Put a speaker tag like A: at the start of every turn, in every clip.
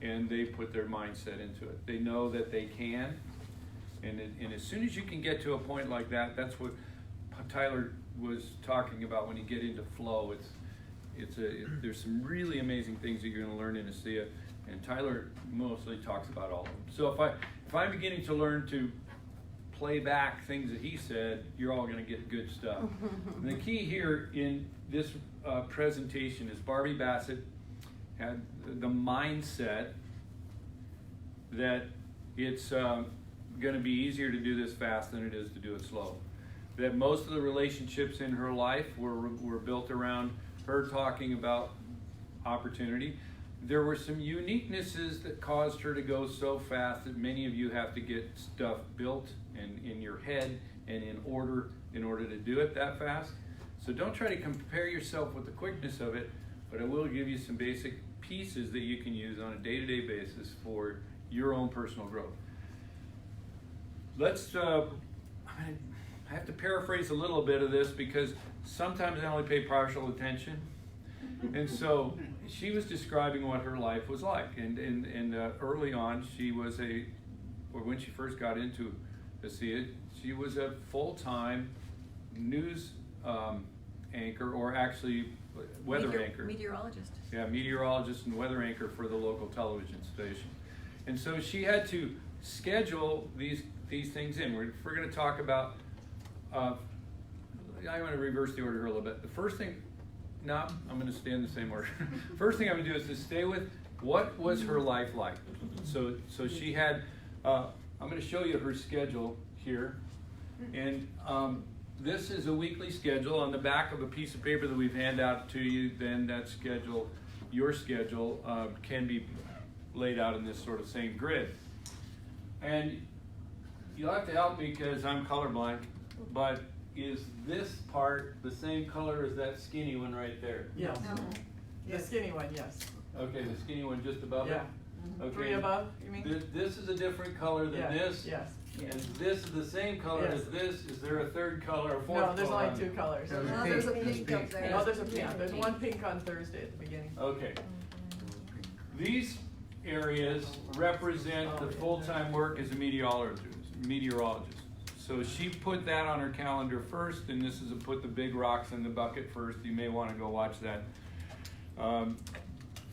A: and they put their mindset into it. They know that they can, and as soon as you can get to a point like that, that's what Tyler was talking about when you get into flow. There's some really amazing things that you're going to learn in ASEA, and Tyler mostly talks about all of them. So if I'm beginning to learn to play back things that he said, you're all going to get good stuff. And the key here in this presentation is Barbie Bassett had the mindset that it's going to be easier to do this fast than it is to do it slow. That most of the relationships in her life were built around her talking about opportunity. There were some uniquenesses that caused her to go so fast that many of you have to get stuff built and in your head and in order to do it that fast. So don't try to compare yourself with the quickness of it, but I will give you some basic pieces that you can use on a day-to-day basis for your own personal growth. I have to paraphrase a little bit of this because sometimes I only pay partial attention. And so she was describing what her life was like. And early on, when she first got into ASEA, she was a full-time news anchor, or actually weather anchor.
B: Meteorologist.
A: Yeah, meteorologist and weather anchor for the local television station. And so she had to schedule these things in. We're going to talk about, I want to reverse the order here a little bit. The first thing, no, I'm going to stay in the same order. First thing I'm going to do is to stay with what was her life like. So she had, I'm going to show you her schedule here. And this is a weekly schedule on the back of a piece of paper that we've handed out to you. Then that schedule, your schedule, can be laid out in this sort of same grid. And you'll have to help me because I'm colorblind, but is this part the same color as that skinny one right there?
C: Yes. The skinny one, yes.
A: Okay, the skinny one just above it? Okay.
C: 3 above, you mean?
A: This is a different color than this?
C: Yes.
A: And this is the same color as this? Is there a third color, or fourth color?
C: No, there's only 2 colors.
B: No, there's a pink up there.
C: No, there's a pink. There's one pink on Thursday at the beginning.
A: Okay. These areas represent the full-time work as a meteorologist. So she put that on her calendar first, and this is a put the big rocks in the bucket first. You may want to go watch that.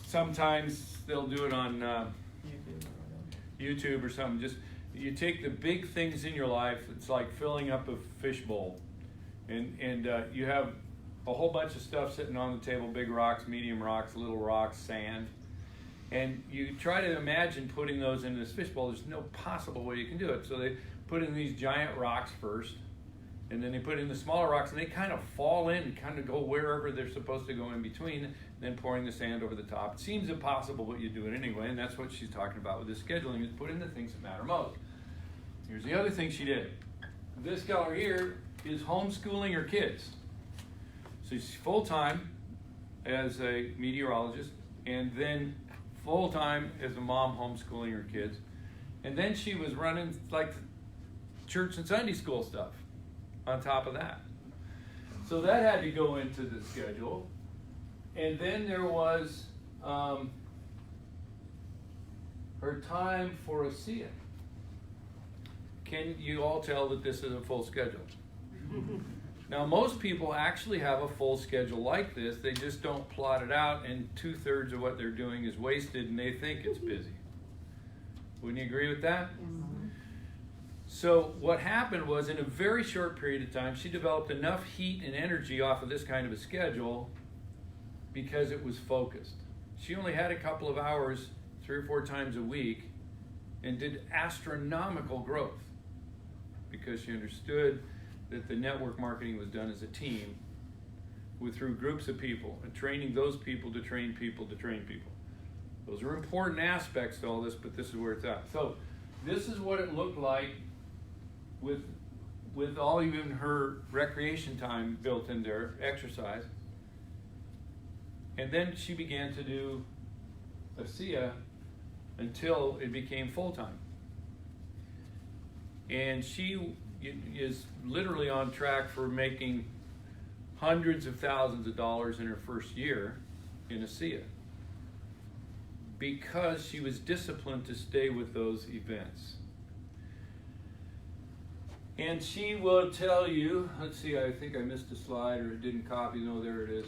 A: Sometimes they'll do it on YouTube or something. Just you take the big things in your life. It's like filling up a fishbowl, and you have a whole bunch of stuff sitting on the table: big rocks, medium rocks, little rocks, sand. And you try to imagine putting those into this fishbowl. There's no possible way you can do it. So they put in these giant rocks first, and then they put in the smaller rocks, and they kind of fall in and kind of go wherever they're supposed to go in between, and then pouring the sand over the top. It seems impossible, but you do it anyway, and that's what she's talking about with this scheduling, is put in the things that matter most. Here's the other thing she did. This color here is homeschooling her kids. So she's full-time as a meteorologist, and then full-time as a mom homeschooling her kids. And then she was running like church and Sunday school stuff on top of that. So that had to go into the schedule. And then there was her time for ASEA. Can you all tell that this is a full schedule? Now, most people actually have a full schedule like this. They just don't plot it out, and 2/3 of what they're doing is wasted, and they think it's busy. Wouldn't you agree with that? So what happened was, in a very short period of time, she developed enough heat and energy off of this kind of a schedule because it was focused. She only had a couple of hours 3 or 4 times a week and did astronomical growth because she understood that the network marketing was done as a team through groups of people, and training those people to train people to train people. Those are important aspects to all this, but this is where it's at. So this is what it looked like with all even her recreation time built in there, exercise. And then she began to do ASEA until it became full-time. And she is literally on track for making hundreds of thousands of dollars in her first year in ASEA. because she was disciplined to stay with those events. And she will tell you, let's see, I think I missed a slide or didn't copy. No, there it is.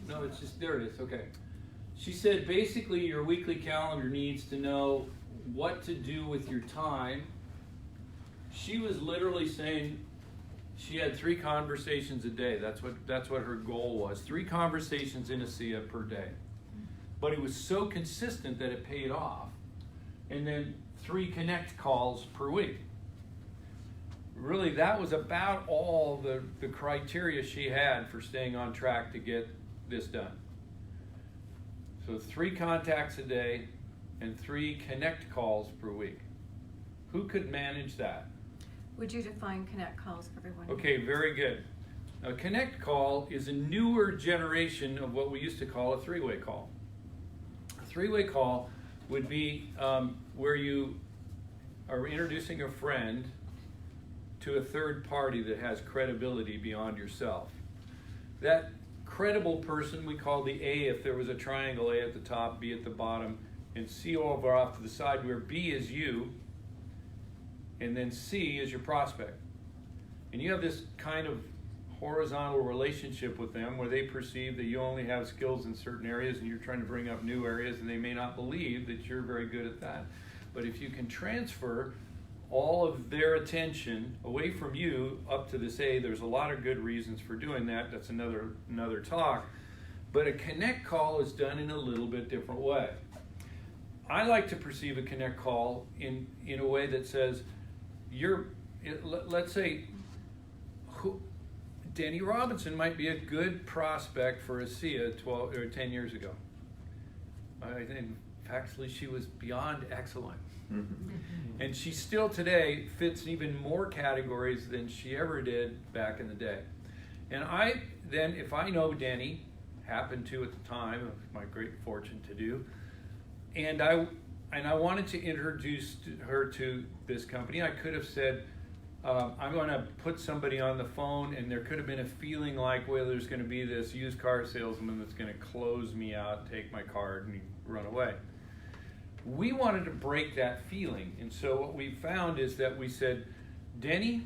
A: No, it's just, there it is, okay. She said basically your weekly calendar needs to know what to do with your time. She was literally saying she had 3 conversations a day. That's what her goal was. 3 conversations in ASEA per day. But it was so consistent that it paid off. And then 3 connect calls per week. Really, that was about all the criteria she had for staying on track to get this done. So 3 contacts a day and 3 connect calls per week. Who could manage that?
D: Would you define connect calls for everyone?
A: Okay, very good. A connect call is a newer generation of what we used to call a 3-way call. A 3-way call would be where you are introducing a friend to a third party that has credibility beyond yourself. That credible person we call the A, if there was a triangle, A at the top, B at the bottom, and C over off to the side, where B is you, and then C is your prospect. And you have this kind of horizontal relationship with them where they perceive that you only have skills in certain areas and you're trying to bring up new areas, and they may not believe that you're very good at that. But if you can transfer all of their attention away from you up to this A, there's a lot of good reasons for doing that. That's another talk. But a connect call is done in a little bit different way. I like to perceive a connect call in a way that says, let's say, Deni Robinson might be a good prospect for ASEA 12 or 10 years ago. I think actually she was beyond excellent. And she still today fits even more categories than she ever did back in the day. And if I know Deni, happened to at the time, of my great fortune to do, and I wanted to introduce her to this company, I could have said, I'm going to put somebody on the phone, and there could have been a feeling like, well, there's going to be this used car salesman that's going to close me out, take my card, and run away. We wanted to break that feeling, and so what we found is that we said, Deni,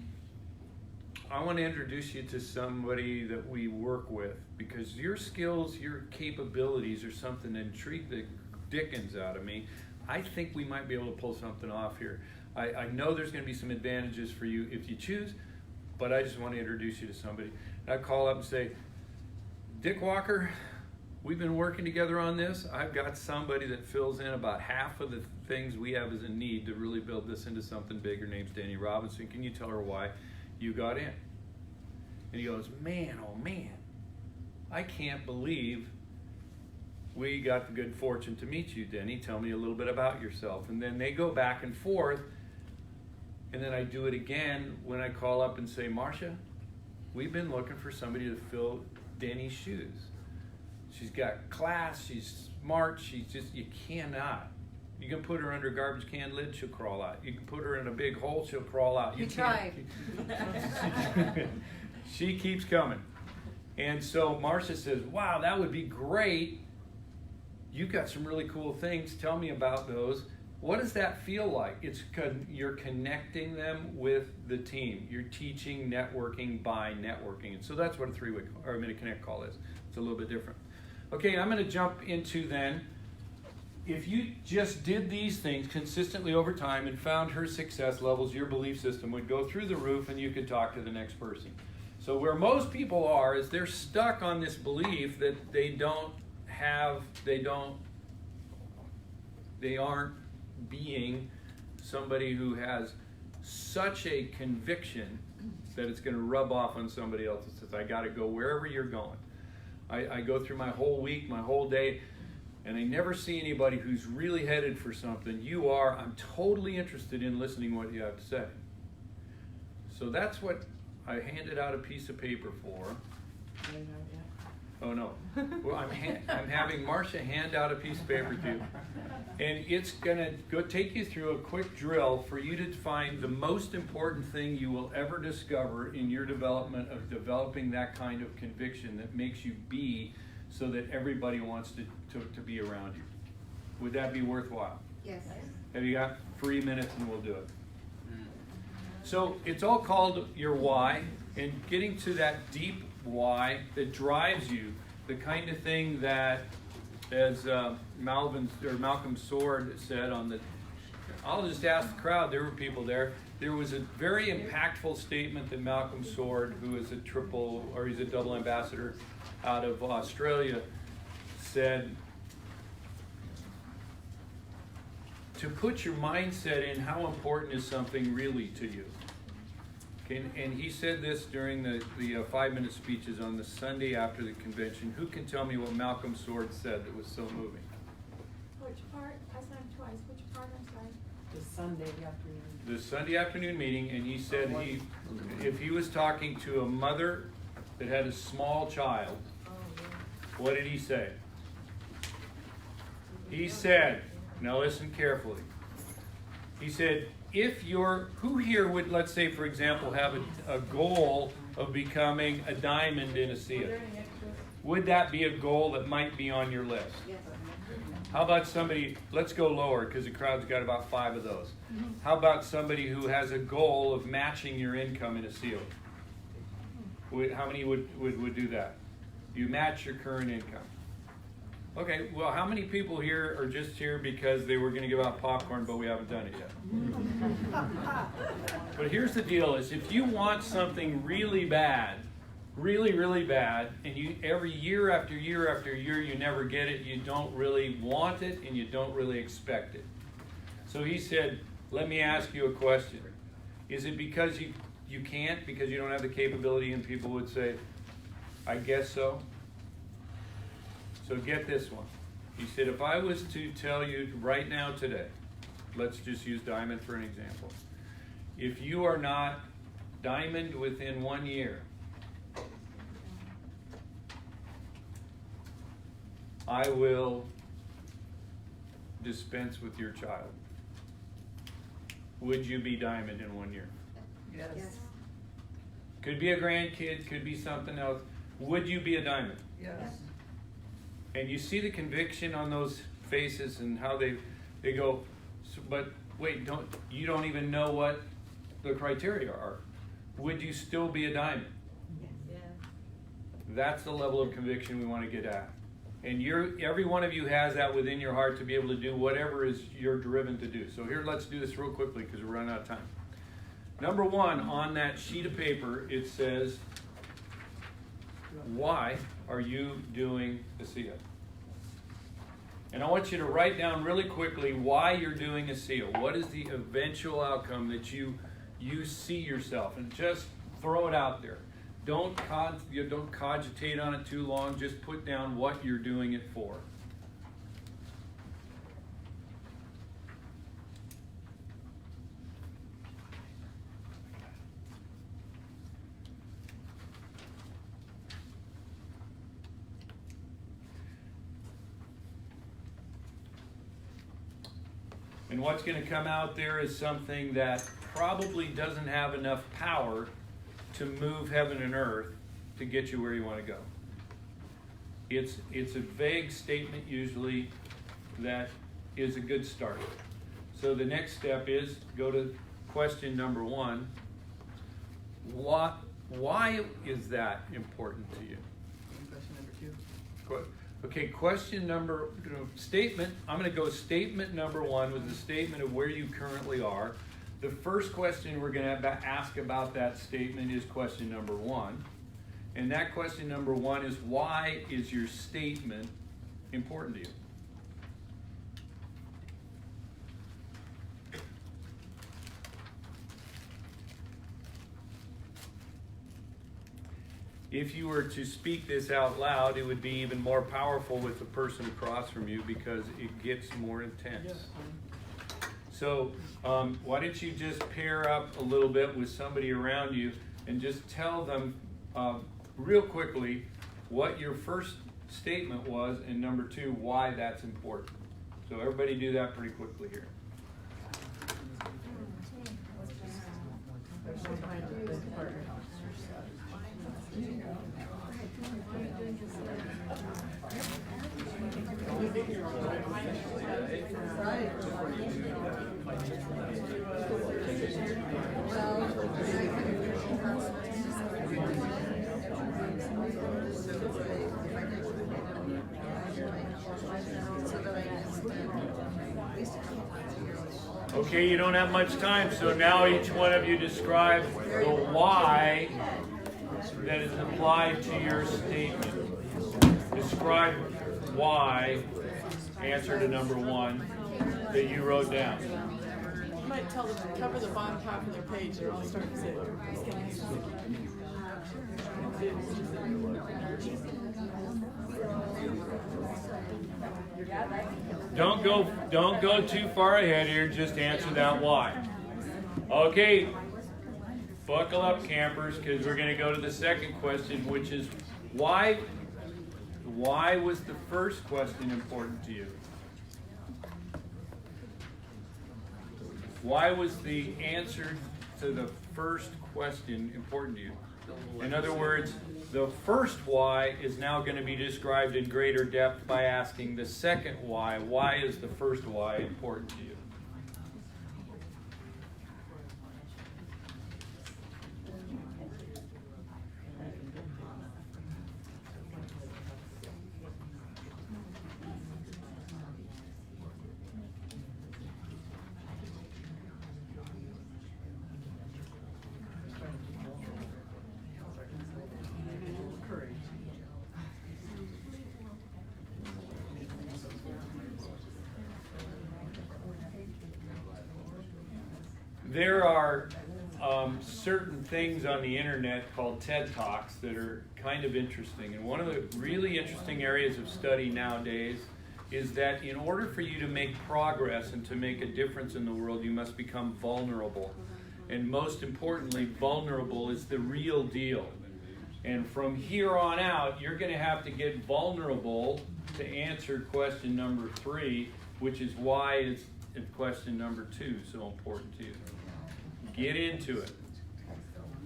A: I want to introduce you to somebody that we work with, because your skills, your capabilities are something that intrigued the dickens out of me. I think we might be able to pull something off here. I know there's going to be some advantages for you if you choose, but I just want to introduce you to somebody. And I call up and say, Dick Walker, we've been working together on this. I've got somebody that fills in about half of the things we have as a need to really build this into something big. Her name's Deni Robinson. Can you tell her why you got in? And he goes, man, oh man, I can't believe we got the good fortune to meet you, Deni. Tell me a little bit about yourself. And then they go back and forth, and then I do it again when I call up and say, Marcia, we've been looking for somebody to fill Deni's shoes. She's got class, she's smart, she's just, you cannot. You can put her under a garbage can lid, she'll crawl out. You can put her in a big hole, she'll crawl out.
D: You tried.
A: She keeps coming. And so Marcia says, wow, that would be great. You've got some really cool things. Tell me about those. What does that feel like? You're connecting them with the team. You're teaching networking by networking. And so that's what a connect call is. It's a little bit different. Okay, I'm going to jump into then, if you just did these things consistently over time and found her success levels, your belief system would go through the roof and you could talk to the next person. So where most people are is they're stuck on this belief that they aren't being somebody who has such a conviction that it's going to rub off on somebody else that says, I got to go wherever you're going. I go through my whole week, my whole day, and I never see anybody who's really headed for something. You are. I'm totally interested in listening what you have to say. So that's what I handed out a piece of paper for. Oh no. Well, I'm having Marcia hand out a piece of paper to you. And it's gonna go take you through a quick drill for you to find the most important thing you will ever discover in your development of developing that kind of conviction that makes you be so that everybody wants to be around you. Would that be worthwhile?
B: Yes.
A: Have you got 3 minutes and we'll do it? So it's all called your why, and getting to that deep why that drives you, the kind of thing that, as Malcolm Sword said on the, I'll just ask the crowd, there were people there. There was a very impactful statement that Malcolm Sword, who is he's a double ambassador out of Australia, said, to put your mindset in how important is something really to you. Okay, and he said this during the 5-minute speeches on the Sunday after the convention. Who can tell me what Malcolm Sword said that was so moving?
E: Which part? I saw him twice. Which part? I'm sorry.
C: The Sunday afternoon.
A: The Sunday afternoon meeting, and he said if he was talking to a mother that had a small child, what did he say? He said, now listen carefully. He said, who here would, let's say for example, have a goal of becoming a diamond in a seal? Would that be a goal that might be on your list?
B: Yes.
A: How about somebody, let's go lower because the crowd's got about 5 of those. How about somebody who has a goal of matching your income in a seal? How many would do that? You match your current income. Okay, well, how many people here are just here because they were going to give out popcorn, but we haven't done it yet? But here's the deal is if you want something really bad, really, really bad, and you every year after year after year you never get it, you don't really want it and you don't really expect it. So he said, let me ask you a question. Is it because you can't, because you don't have the capability? And people would say, I guess so. So get this one. He said, if I was to tell you right now today, let's just use diamond for an example. If you are not diamond within 1 year, I will dispense with your child. Would you be diamond in 1 year?
C: Yes.
B: Yes.
A: Could be a grandkid, could be something else. Would you be a diamond?
C: Yes.
A: And you see the conviction on those faces and how they go, but wait, you don't even know what the criteria are. Would you still be a diamond?
E: Yeah.
A: That's the level of conviction we want to get at. And every one of you has that within your heart to be able to do whatever is you're driven to do. So here, let's do this real quickly because we're running out of time. Number 1, on that sheet of paper, it says, why are you doing ASEA? And I want you to write down really quickly why you're doing ASEA. What is the eventual outcome that you see yourself? And just throw it out there. Don't cogitate on it too long. Just put down what you're doing it for. And what's going to come out there is something that probably doesn't have enough power to move heaven and earth to get you where you want to go. It's a vague statement usually that is a good start. So the next step is go to question number 1. Why is that important to you?
C: Question number 2.
A: Okay, statement, I'm going to go statement number 1 was the statement of where you currently are. The first question we're going to ask about that statement is question number 1. And that question number 1 is, why is your statement important to you? If you were to speak this out loud, it would be even more powerful with the person across from you because it gets more intense.
C: Yes.
A: So why don't you just pair up a little bit with somebody around you and just tell them real quickly what your first statement was, and number 2, why that's important. So everybody do that pretty quickly here.
C: There's one behind the partner.
A: Okay, you don't have much time, so now each one of you describe the why that is applied to your statement. Describe why, answer to number 1, that you wrote down.
C: You might tell them to cover the bottom half of their page, they're all starting to say.
A: Don't go too far ahead here, just answer that why. Okay, buckle up campers, because we're going to go to the second question, which is why was the first question important to you? Why was the answer to the first question important to you? In other words, the first why is now going to be described in greater depth by asking the second why. Why is the first why important to you? There are certain things on the internet called TED Talks that are kind of interesting. And one of the really interesting areas of study nowadays is that in order for you to make progress and to make a difference in the world, you must become vulnerable. And most importantly, vulnerable is the real deal. And from here on out, you're going to have to get vulnerable to answer question number 3, which is why is question number 2 so important to you. Get into it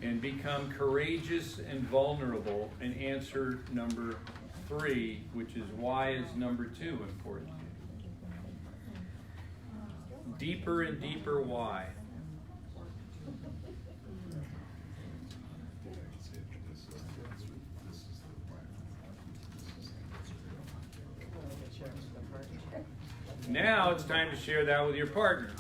A: and become courageous and vulnerable and answer number 3, which is why is number 2 important. Deeper and deeper why. Now it's time to share that with your partner.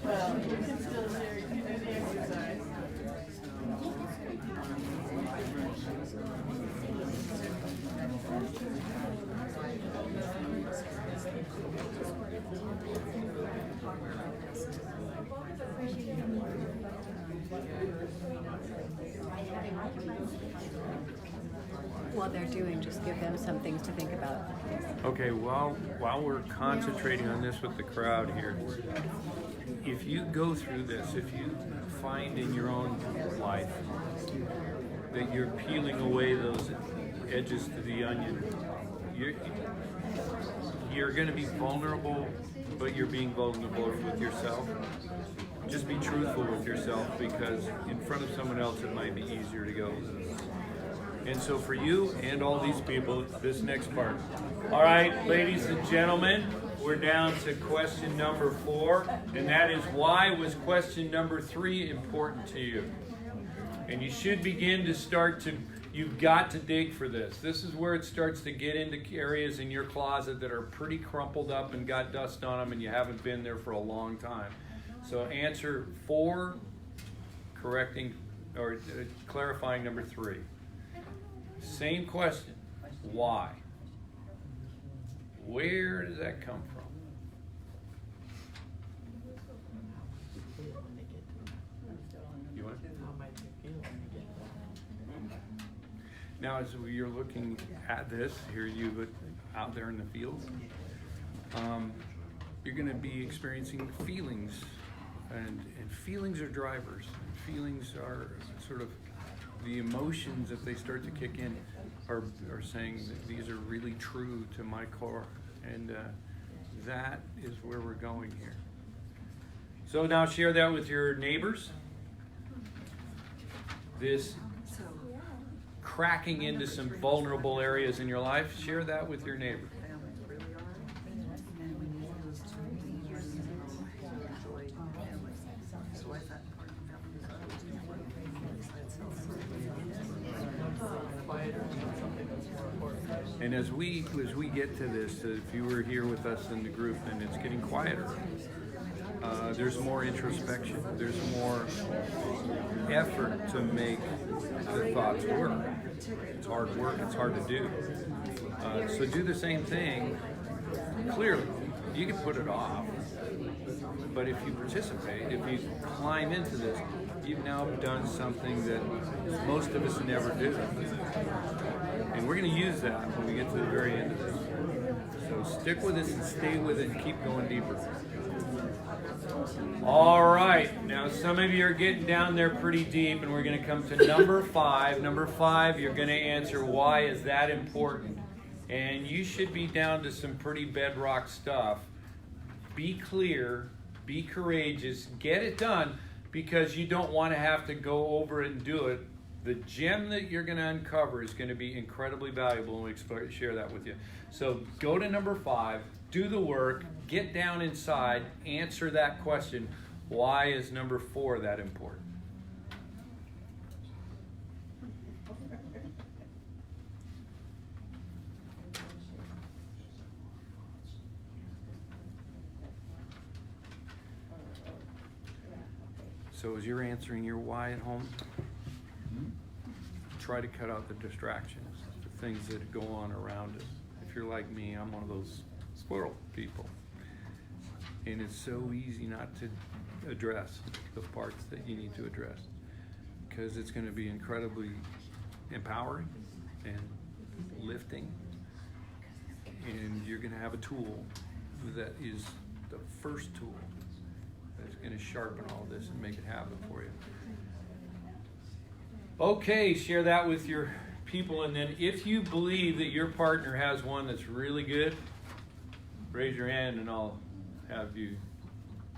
C: Well, you can still share, you can do the exercise.
D: While they're doing, just give them some things to think about.
A: Okay, while we're concentrating on this with the crowd here, if you go through this, if you find in your own life that you're peeling away those edges to the onion, you're going to be vulnerable, but you're being vulnerable with yourself. Just be truthful with yourself, because in front of someone else it might be easier to go. And so for you and all these people, this next part. All right, ladies and gentlemen, we're down to question number 4, and that is, why was question number 3 important to you? And you should begin to you've got to dig for this. This is where it starts to get into areas in your closet that are pretty crumpled up and got dust on them, and you haven't been there for a long time. So answer 4, clarifying number 3. Same question. Why? Where does that come from? You want it? Now, as you're looking at this, here you out there in the fields, you're going to be experiencing feelings, and feelings are drivers. Feelings are sort of the emotions, if they start to kick in, are saying that these are really true to my core, and that is where we're going here. So now share that with your neighbors. This cracking into some vulnerable areas in your life, share that with your neighbor. And as we get to this, if you were here with us in the group, and it's getting quieter, there's more introspection, there's more effort to make the thoughts work. It's hard work, it's hard to do. So do the same thing. Clearly, you can put it off, but if you participate, if you climb into this, you've now done something that most of us never do. And we're going to use that when we get to the very end of this. So stick with us and stay with it and keep going deeper. All right, now some of you are getting down there pretty deep, and we're going to come to number 5. Number 5, you're going to answer, why is that important? And you should be down to some pretty bedrock stuff. Be clear, be courageous, get it done, because you don't want to have to go over it and do it. The gem that you're going to uncover is going to be incredibly valuable, and we'll share that with you. So go to number 5, do the work, get down inside, answer that question. Why is number 4 that important? So as you're answering your why at home, try to cut out the distractions, the things that go on around us. If you're like me, I'm one of those squirrel people. And it's so easy not to address the parts that you need to address, because it's going to be incredibly empowering and lifting. And you're going to have a tool that is the first tool that's going to sharpen all this and make it happen for you. Okay, share that with your people, and then if you believe that your partner has one that's really good, raise your hand and I'll have you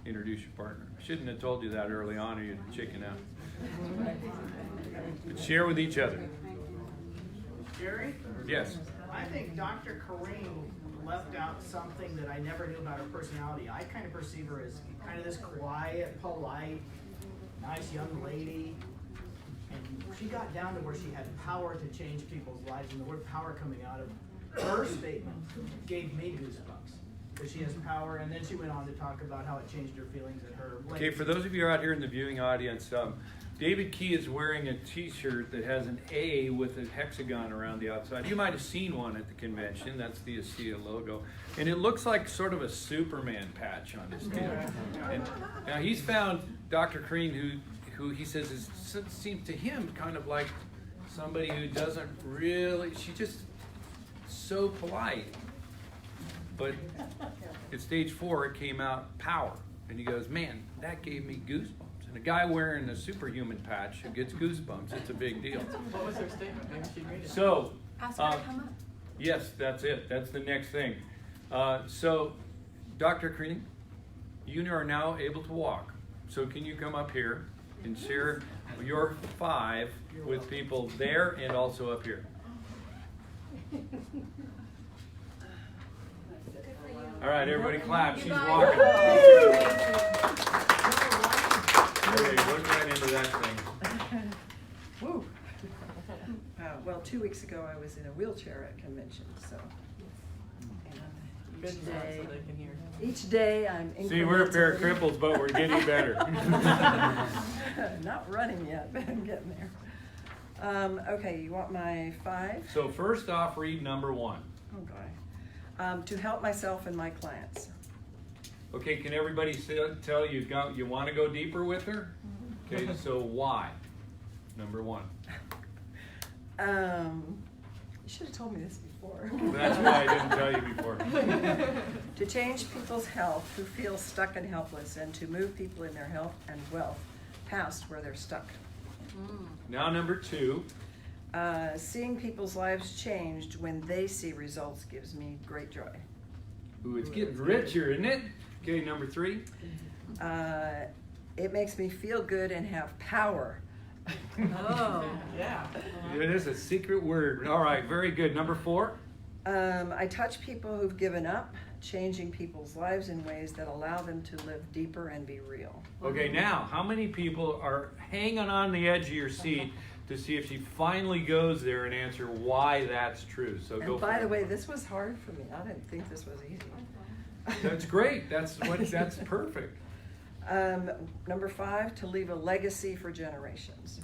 A: introduce your partner. I shouldn't have told you that early on, or you'd chicken out. But share with each other.
F: Jerry?
A: Yes.
F: I think Dr. Kareem left out something that I never knew about her personality. I kind of perceive her as kind of this quiet, polite, nice young lady. And she got down to where she had power to change people's lives, and the word power coming out of her statement gave me goosebumps. That she has power, and then she went on to talk about how it changed her feelings and her...
A: Okay, for those of you out here in the viewing audience, David Key is wearing a t-shirt that has an A with a hexagon around the outside. You might have seen one at the convention. That's the ASEA logo. And it looks like sort of a Superman patch on his deal. And now he's found Dr. Kareem, who he says seems to him kind of like somebody who doesn't really, she's just so polite. But at stage 4, it came out power. And he goes, man, that gave me goosebumps. And a guy wearing a superhuman patch who gets goosebumps, it's a big deal.
C: What was her statement? Maybe she'd read it.
A: So,
B: Ask her to come up.
A: yes, that's it. That's the next thing. So, Dr. Kareem, you are now able to walk. So can you come up here and share your 5 with people there and also up here? All right, everybody clap. She's walking. Hey, look right into that thing.
B: Woo. Well, 2 weeks ago I was in a wheelchair at convention, so. And
C: Good
B: each
C: job,
B: day,
C: so they can hear.
B: each day I'm
A: See, we're a pair of
B: incrementally-
A: cripples, but we're getting better.
B: Not running yet, but I'm getting there. Okay, you want my 5?
A: So first off, read number 1.
B: Oh, God. To help myself and my clients.
A: Okay, can everybody tell you want to go deeper with her? Okay, so why? Number 1.
B: You should have told me this before.
A: That's why I didn't tell you before.
B: To change people's health who feel stuck and helpless, and to move people in their health and wealth past where they're stuck.
A: Now number 2.
B: Seeing people's lives changed when they see results gives me great joy.
A: Ooh, it's getting richer, isn't it? Okay, number 3.
B: It makes me feel good and have power.
C: Oh, yeah.
A: It is a secret word. All right, very good. Number 4.
B: I touch people who've given up, changing people's lives in ways that allow them to live deeper and be real.
A: Okay, now, how many people are hanging on the edge of your seat to see if she finally goes there and answer why that's true? So go
B: And
A: for
B: by
A: it.
B: the way, this was hard for me. I didn't think this was easy.
A: That's great. That's perfect.
B: Number 5, to leave a legacy for generations.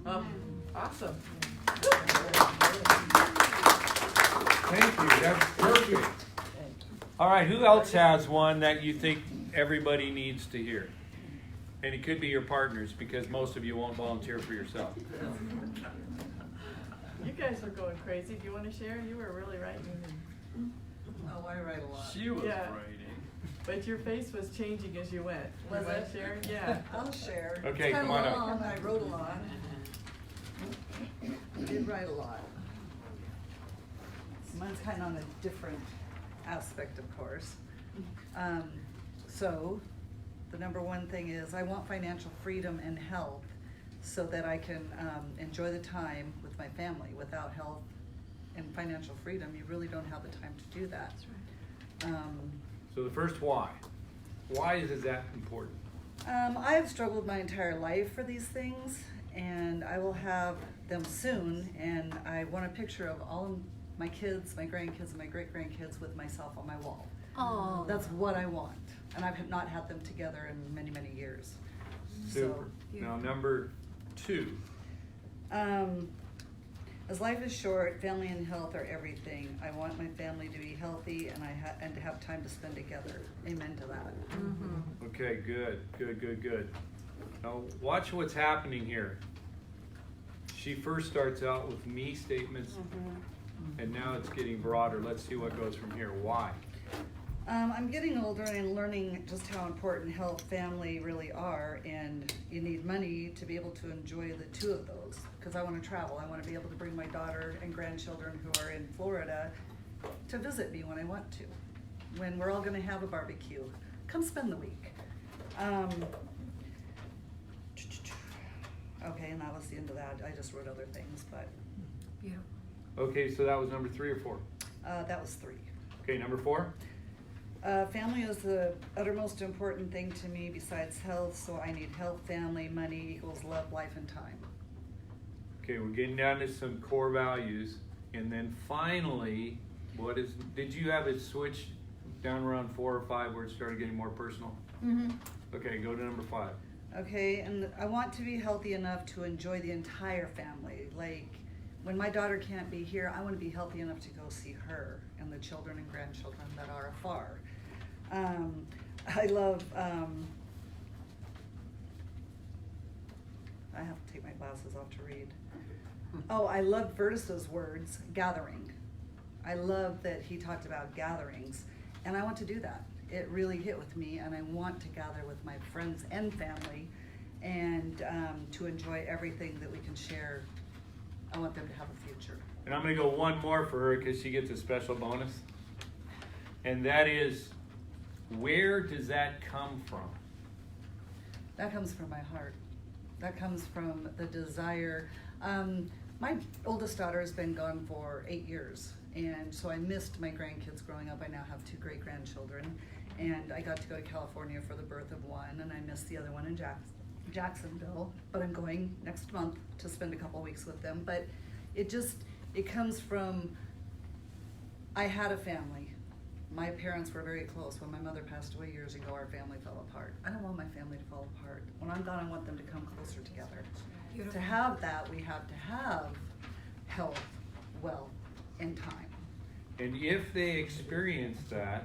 C: Oh, awesome.
A: Thank you. That's perfect. All right, who else has one that you think everybody needs to hear? And it could be your partners, because most of you won't volunteer for yourself.
C: You guys are going crazy. Do you want to share? You were really writing.
B: Oh, I write a lot.
A: She was
C: Yeah.
A: writing.
C: But your face was changing as you went.
B: Was
C: you want
B: it?
C: to share? Yeah.
B: I'll share.
A: Okay, come on up.
B: I wrote a lot. I did write a lot. Mine's kind of on a different aspect, of course. So, the number one thing is I want financial freedom and health so that I can enjoy the time with my family. Without health and financial freedom, you really don't have the time to do that.
A: So the first why. Why is that important?
B: I have struggled my entire life for these things, and I will have them soon, and I want a picture of all of my kids, my grandkids, and my great-grandkids with myself on my wall.
D: Oh.
B: That's what I want, and I've not had them together in many, many years.
A: Super. Now, number 2.
B: As life is short, family and health are everything. I want my family to be healthy and to have time to spend together. Amen to that.
A: Okay, good. Now, watch what's happening here. She first starts out with me statements, and now it's getting broader. Let's see what goes from here. Why?
B: I'm getting older and learning just how important health, family really are, and you need money to be able to enjoy the two of those. Because I want to travel. I want to be able to bring my daughter and grandchildren who are in Florida to visit me when I want to. When we're all going to have a barbecue, come spend the week. Okay, and that was the end of that. I just wrote other things, but
D: Beautiful.
A: Okay, so that was number 3 or 4?
B: that was 3.
A: Okay, number 4?
B: Family is the uttermost important thing to me besides health, so I need health, family, money equals love, life, and time.
A: Okay, we're getting down to some core values. And then finally, did you have it switch down around 4 or 5 where it started getting more personal? Okay, go to number 5.
B: Okay, and I want to be healthy enough to enjoy the entire family. Like, when my daughter can't be here, I want to be healthy enough to go see her and the children and grandchildren that are afar. I love, I have to take my glasses off to read. Oh, I love Vertus's words, gathering. I love that he talked about gatherings, and I want to do that. It really hit with me, and I want to gather with my friends and family and to enjoy everything that we can share. I want them to have a future.
A: And I'm going to go one more for her because she gets a special bonus. And that is, where does that come from?
B: That comes from my heart. That comes from the desire. My oldest daughter has been gone for 8 years, and so I missed my grandkids growing up. I now have 2 great-grandchildren, and I got to go to California for the birth of one, and I missed the other one in Jacksonville, but I'm going next month to spend a couple weeks with them. But it comes from, I had a family. My parents were very close. When my mother passed away years ago, our family fell apart. I don't want my family to fall apart. When I'm gone, I want them to come closer together.
D: Beautiful.
B: To have that, we have to have health, wealth, and time.
A: And if they experience that,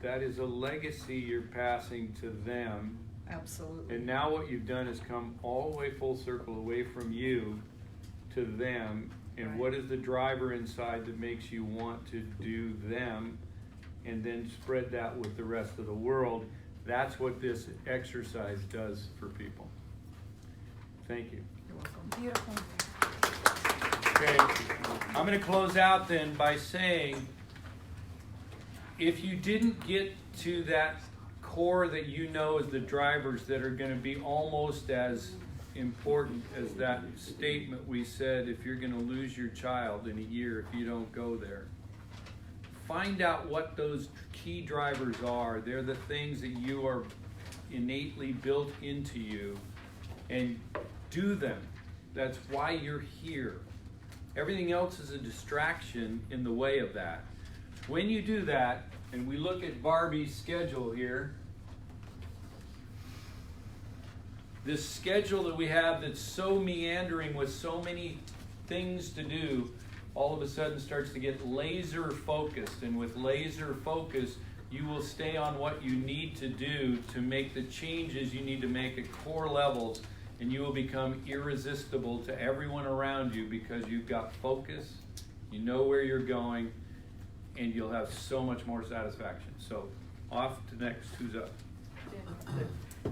A: that is a legacy you're passing to them.
B: Absolutely.
A: And now what you've done is come all the way full circle away from you to them. And
B: Right.
A: what is the driver inside that makes you want to do them and then spread that with the rest of the world? That's what this exercise does for people. Thank you.
B: You're welcome.
D: Beautiful.
A: Okay, I'm going to close out then by saying, if you didn't get to that core that you know as the drivers that are going to be almost as important as that statement we said, if you're going to lose your child in a year if you don't go there. Find out what those key drivers are. They're the things that you are innately built into you, and do them. That's why you're here. Everything else is a distraction in the way of that. When you do that, and we look at Barbie's schedule here, this schedule that we have that's so meandering with so many things to do, all of a sudden starts to get laser focused. And with laser focus, you will stay on what you need to do to make the changes you need to make at core levels, and you will become irresistible to everyone around you because you've got focus, you know where you're going, and you'll have so much more satisfaction. So off to next. Who's up?
C: Yeah.